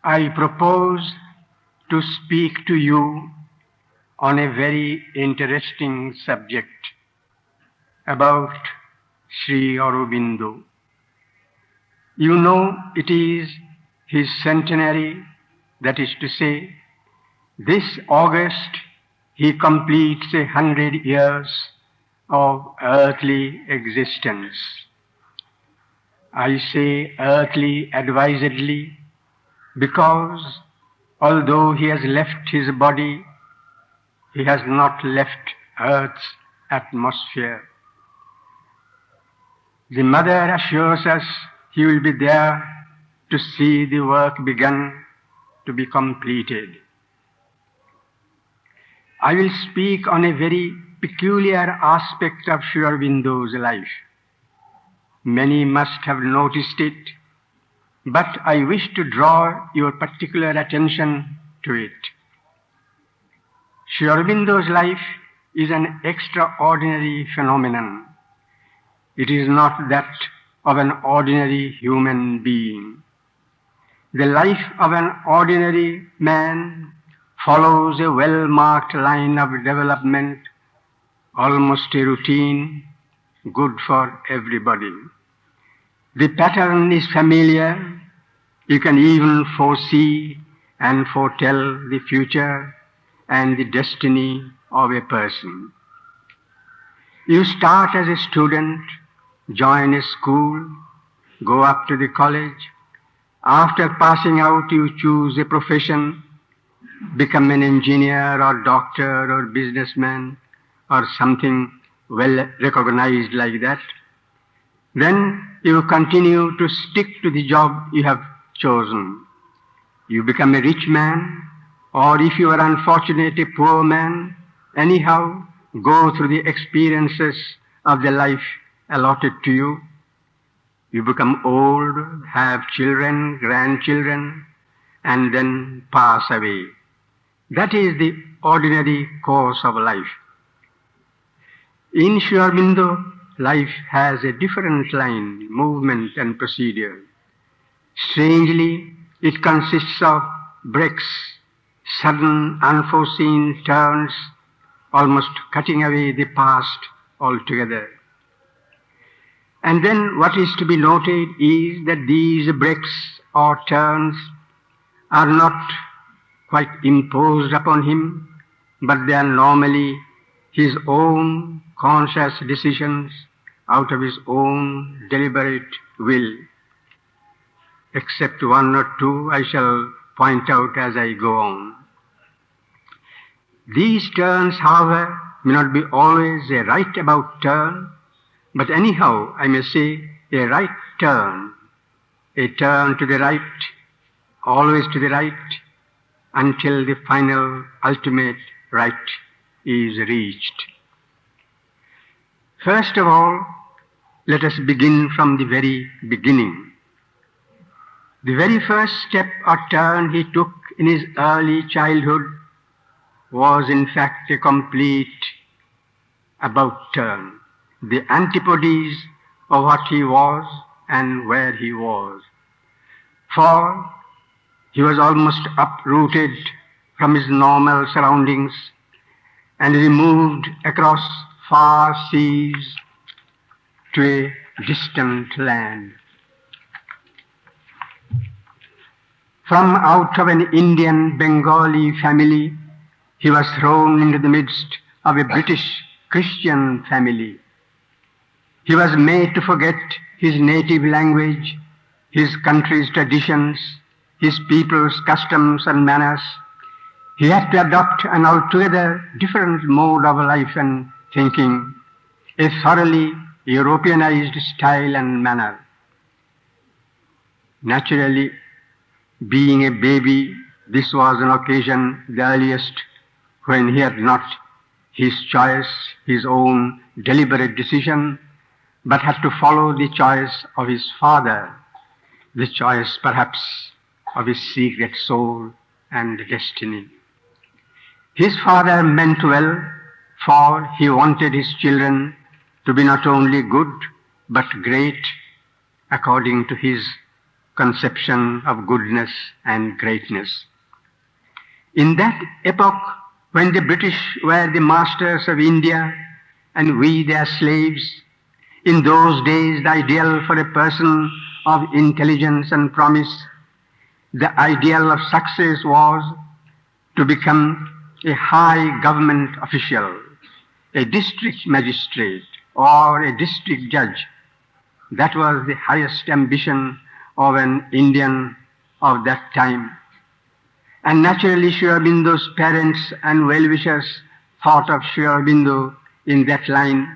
I propose to speak to you on a very interesting subject about Sri Aurobindo. You know, it is his centenary, that is to say, this August he completes 100 years of earthly existence. I say earthly advisedly because although he has left his body, he has not left Earth's atmosphere. The mother assures us he will be there to see the work begun to be completed. I will speak on a very peculiar aspect of Sri Aurobindo's life. Many must have noticed it, but I wish to draw your particular attention to it. Sri Aurobindo's life is an extraordinary phenomenon. It is not that of an ordinary human being. The life of an ordinary man follows a well-marked line of development, almost a routine, good for everybody. The pattern is familiar. You can even foresee and foretell the future and the destiny of a person. You start as a student, join a school, go up to the college. After passing out, you choose a profession, become an engineer or doctor or businessman or something well recognized like that. Then you continue to stick to the job you have chosen. You become a rich man, or if you are unfortunate, a poor man. Anyhow, go through the experiences of the life allotted to you. You become old, have children, grandchildren, and then pass away. That is the ordinary course of life. In Sri Aurobindo, life has a different line, movement and procedure. Strangely, it consists of breaks, sudden, unforeseen turns, almost cutting away the past altogether. And then what is to be noted is that these breaks or turns are not quite imposed upon him, but they are normally his own conscious decisions out of his own deliberate will. Except one or two I shall point out as I go on. These turns, however, may not be always a right about turn, but anyhow, I may say, a right turn. A turn to the right, always to the right, until the final, ultimate right is reached. First of all, let us begin from the very beginning. The very first step or turn he took in his early childhood was in fact a complete about turn, the antipodes of what he was and where he was. For he was almost uprooted from his normal surroundings and removed across far seas to a distant land. From out of an Indian Bengali family, he was thrown into the midst of a British Christian family. He was made to forget his native language, his country's traditions, his people's customs and manners. He had to adopt an altogether different mode of life and thinking, a thoroughly Europeanized style and manner. Naturally, being a baby, this was an occasion, the earliest, when he had not his choice, his own deliberate decision, but had to follow the choice of his father, the choice perhaps of his secret soul and destiny. His father meant well, for he wanted his children to be not only good, but great, according to his conception of goodness and greatness. In that epoch, when the British were the masters of India and we their slaves, in those days the ideal for a person of intelligence and promise, the ideal of success was to become a high government official, a district magistrate or a district judge. That was the highest ambition of an Indian of that time. And naturally Sri Aurobindo's parents and well-wishers thought of Sri Aurobindo in that line.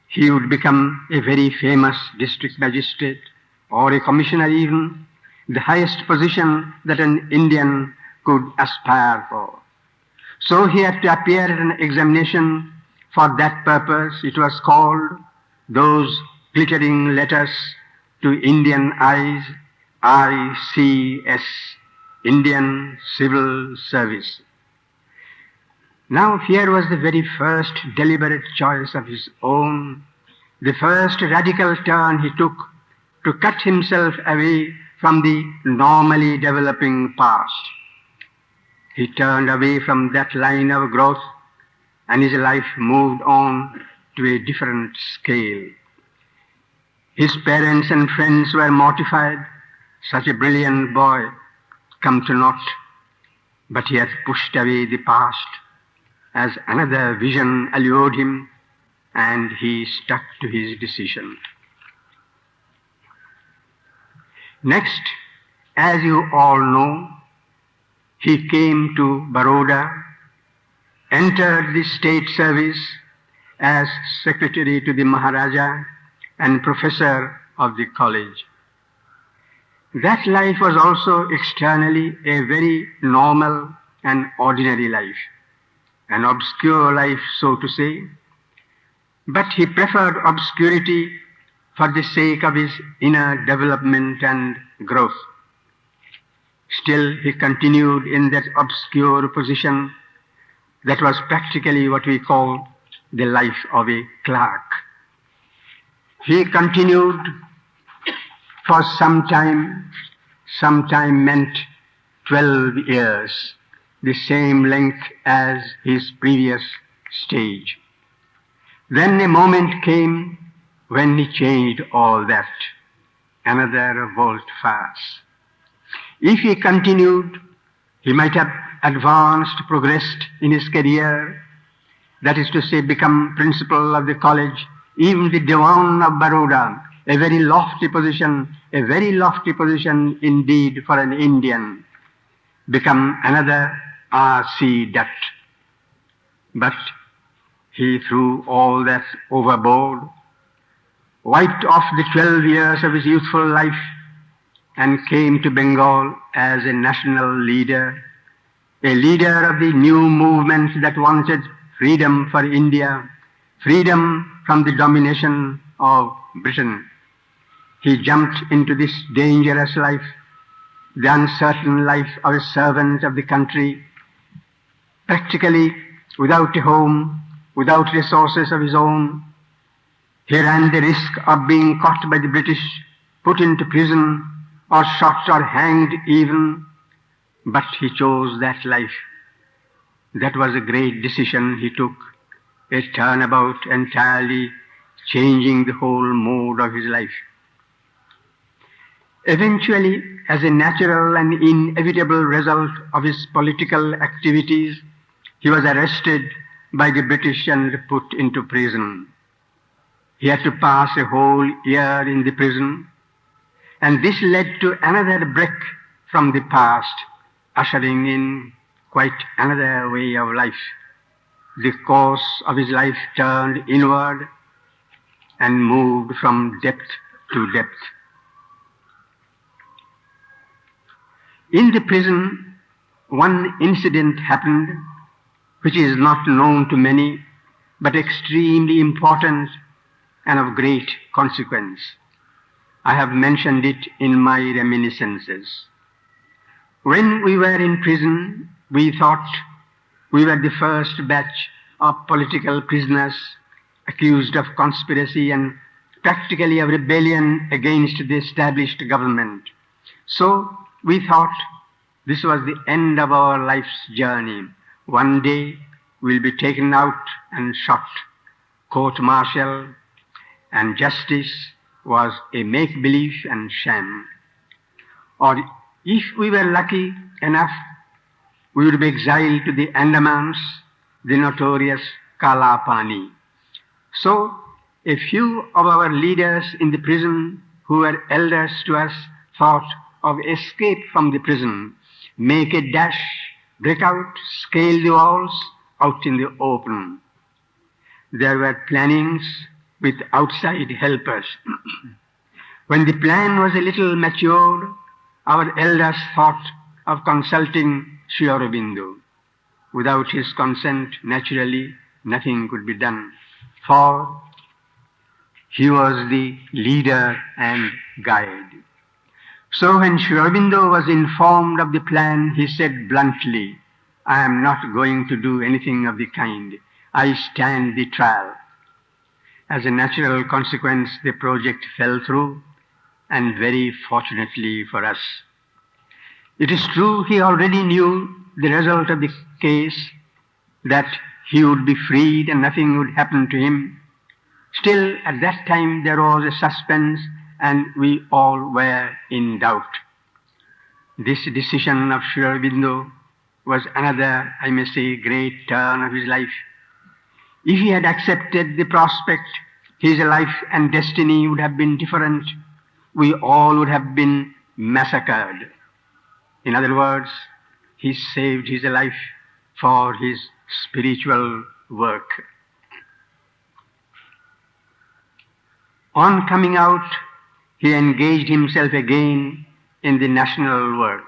He would become a very famous district magistrate or a commissioner even, the highest position that an Indian could aspire for. So he had to appear at an examination for that purpose. It was called, those glittering letters to Indian eyes, ICS, Indian Civil Service. Now here was the very first deliberate choice of his own, the first radical turn he took to cut himself away from the normally developing past. He turned away from that line of growth and his life moved on to a different scale. His parents and friends were mortified. Such a brilliant boy come to naught. But he had pushed away the past as another vision allured him, and he stuck to his decision. Next, as you all know, he came to Baroda, entered the state service as secretary to the Maharaja and professor of the college. That life was also externally a very normal and ordinary life, an obscure life, so to say, but he preferred obscurity for the sake of his inner development and growth. Still, he continued in that obscure position that was practically what we call the life of a clerk. He continued for some time meant 12 years, the same length as his previous stage. Then a moment came when he changed all that, another volte-face. If he continued, he might have advanced, progressed in his career, that is to say, become principal of the college, even the Diwan of Baroda, a very lofty position indeed for an Indian, become another R.C. Dutt. But he threw all that overboard, wiped off the 12 years of his youthful life, and came to Bengal as a national leader, a leader of the new movement that wanted freedom for India, freedom from the domination of Britain. He jumped into this dangerous life, the uncertain life of a servant of the country, practically without a home, without resources of his own. He ran the risk of being caught by the British, put into prison, or shot or hanged even, but he chose that life. That was a great decision he took, a turnabout entirely changing the whole mode of his life. Eventually, as a natural and inevitable result of his political activities, he was arrested by the British and put into prison. He had to pass a whole year in the prison, and this led to another break from the past, ushering in quite another way of life. The course of his life turned inward and moved from depth to depth. In the prison, one incident happened which is not known to many, but extremely important and of great consequence. I have mentioned it in my reminiscences. When we were in prison, we thought we were the first batch of political prisoners accused of conspiracy and practically a rebellion against the established government. So we thought this was the end of our life's journey. One day we'll be taken out and shot. Court-martial and justice was a make-believe and sham. Or if we were lucky enough, we would be exiled to the Andamans, the notorious Kala Pani. So a few of our leaders in the prison who were elders to us thought of escape from the prison, make a dash, break out, scale the walls out in the open. There were plannings with outside helpers. When the plan was a little matured, our elders thought of consulting Sri Aurobindo. Without his consent, naturally, nothing could be done, for he was the leader and guide. So when Sri Aurobindo was informed of the plan, he said bluntly, "I am not going to do anything of the kind. I stand the trial." As a natural consequence, the project fell through, and very fortunately for us. It is true he already knew the result of the case, that he would be freed and nothing would happen to him. Still, at that time there was a suspense and we all were in doubt. This decision of Sri Aurobindo was another, I may say, great turn of his life. If he had accepted the prospect, his life and destiny would have been different. We all would have been massacred. In other words, he saved his life for his spiritual work. On coming out, he engaged himself again in the national work.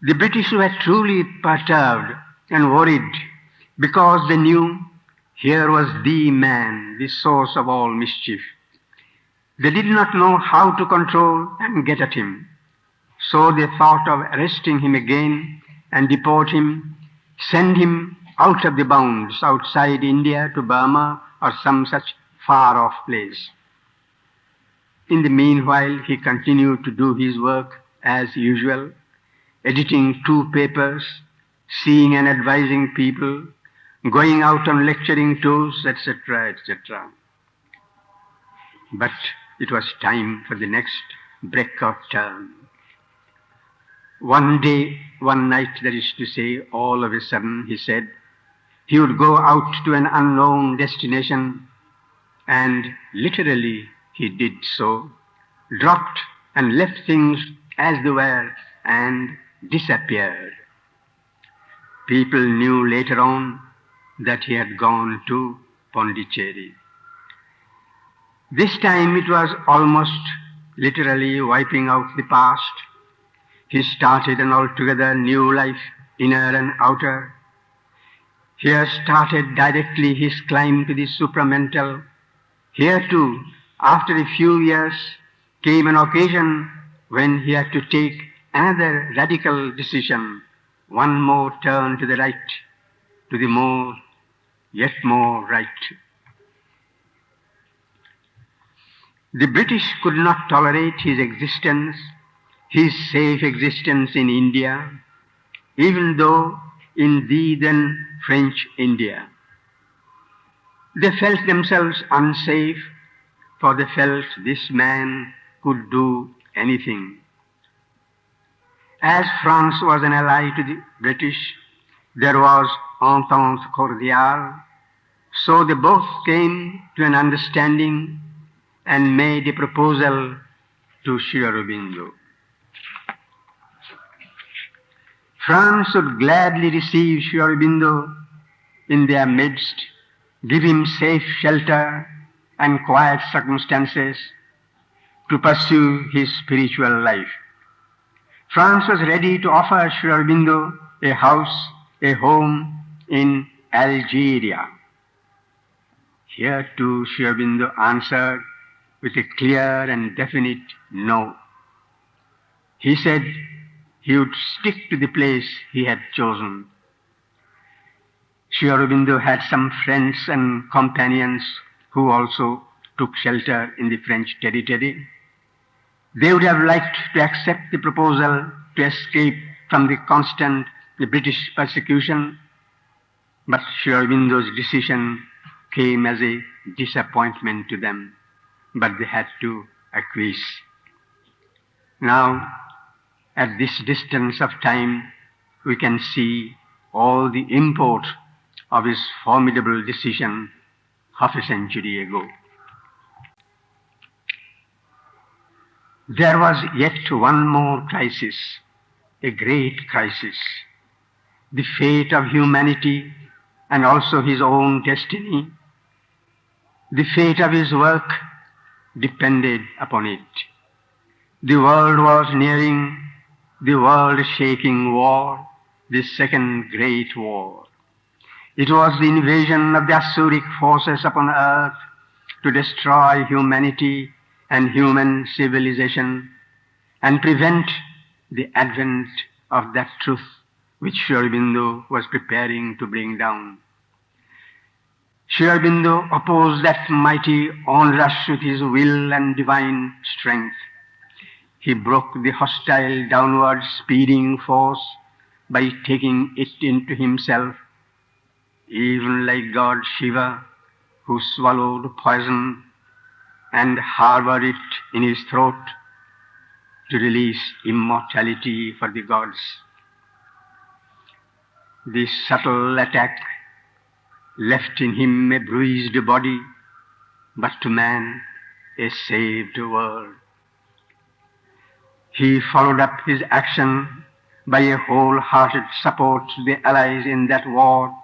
The British were truly perturbed and worried because they knew here was the man, the source of all mischief. They did not know how to control and get at him. So they thought of arresting him again and deport him, send him out of the bounds, outside India to Burma or some such far-off place. In the meanwhile, he continued to do his work as usual, editing 2 papers, seeing and advising people, going out on lecturing tours, etc., etc. But it was time for the next break of turn. One day, one night, that is to say, all of a sudden, he said, he would go out to an unknown destination, and literally he did so, dropped and left things as they were and disappeared. People knew later on that he had gone to Pondicherry. This time it was almost literally wiping out the past. He started an altogether new life, inner and outer. Here started directly his climb to the supramental. Here too, after a few years, came an occasion when he had to take another radical decision, one more turn to the right, to the more, yet more right. The British could not tolerate his existence, his safe existence in India, even though in the then French India. They felt themselves unsafe, for they felt this man could do anything. As France was an ally to the British, there was entente cordiale, so they both came to an understanding and made a proposal to Sri Aurobindo. France would gladly receive Sri Aurobindo in their midst, give him safe shelter and quiet circumstances to pursue his spiritual life. France was ready to offer Sri Aurobindo a house, a home in Algeria. Here too Sri Aurobindo answered with a clear and definite no. He said he would stick to the place he had chosen. Sri Aurobindo had some friends and companions who also took shelter in the French territory. They would have liked to accept the proposal to escape from the constant British persecution, but Sri Aurobindo's decision came as a disappointment to them, but they had to acquiesce. Now, at this distance of time, we can see all the import of his formidable decision half a century ago. There was yet one more crisis, a great crisis. The fate of humanity and also his own destiny, the fate of his work depended upon it. The world was nearing the world-shaking war, the Second Great War. It was the invasion of the Asuric forces upon earth to destroy humanity and human civilization and prevent the advent of that truth which Sri Aurobindo was preparing to bring down. Sri Aurobindo opposed that mighty onrush with his will and divine strength. He broke the hostile downward speeding force by taking it into himself, even like God Shiva, who swallowed poison and harbored it in his throat to release immortality for the gods. This subtle attack left in him a bruised body, but to man a saved world. He followed up his action by a wholehearted support to the Allies in that war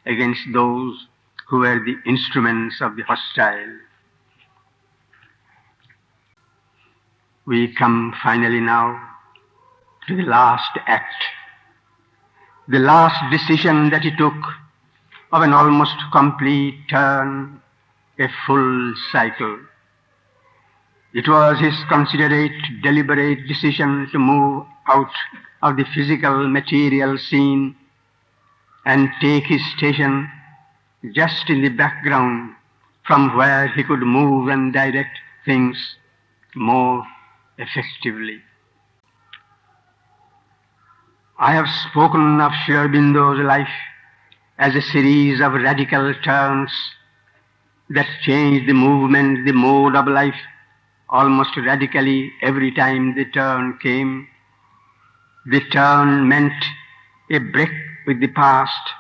against those who were the instruments of the hostile. We come finally now to the last act, the last decision that he took of an almost complete turn, a full cycle. It was his considerate, deliberate decision to move out of the physical, material scene and take his station just in the background from where he could move and direct things more effectively. I have spoken of Sri Aurobindo's life as a series of radical turns that changed the movement, the mode of life, almost radically every time the turn came. The turn meant a break with the past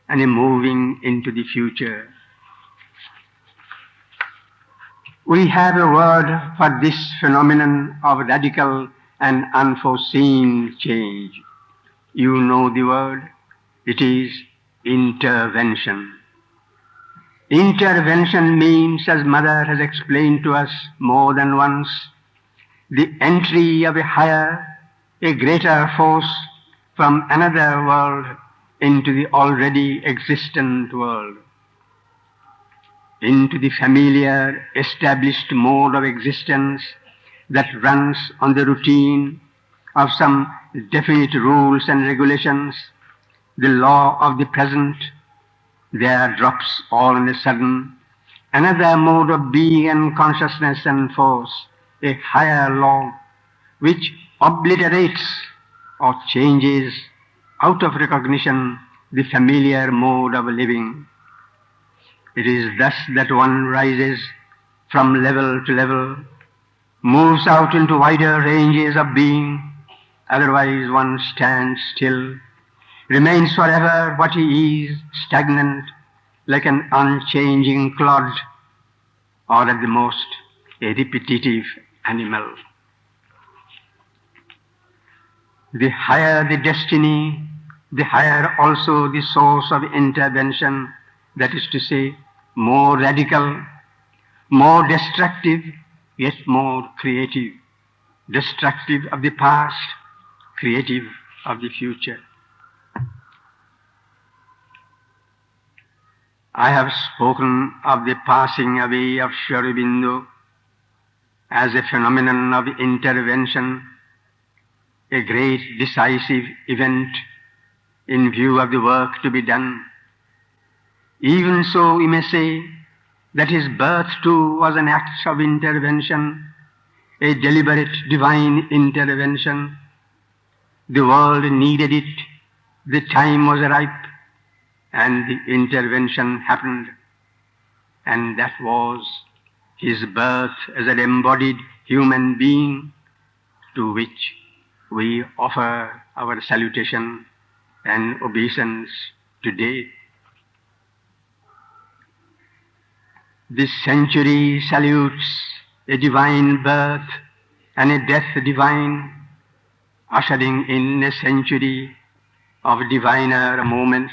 and a moving into the future. We have a word for this phenomenon of radical and unforeseen change. You know the word. It is intervention. Intervention means, as Mother has explained to us more than once, the entry of a higher, a greater force from another world into the already existent world, into the familiar, established mode of existence that runs on the routine of some definite rules and regulations, the law of the present. There drops all on a sudden another mode of being and consciousness and force, a higher law which obliterates or changes out of recognition the familiar mode of living. It is thus that one rises from level to level, moves out into wider ranges of being, otherwise one stands still, remains forever what he is, stagnant, like an unchanging clod, or at the most, a repetitive animal. The higher the destiny, the higher also the source of intervention, that is to say, more radical, more destructive, yet more creative, destructive of the past, creative of the future. I have spoken of the passing away of Sri Aurobindo as a phenomenon of intervention, a great decisive event in view of the work to be done. Even so, we may say, that his birth too was an act of intervention, a deliberate divine intervention. The world needed it, the time was ripe, and the intervention happened. And that was his birth as an embodied human being, to which we offer our salutation and obeisance today. This century salutes a divine birth and a death divine, ushering in a century of diviner moment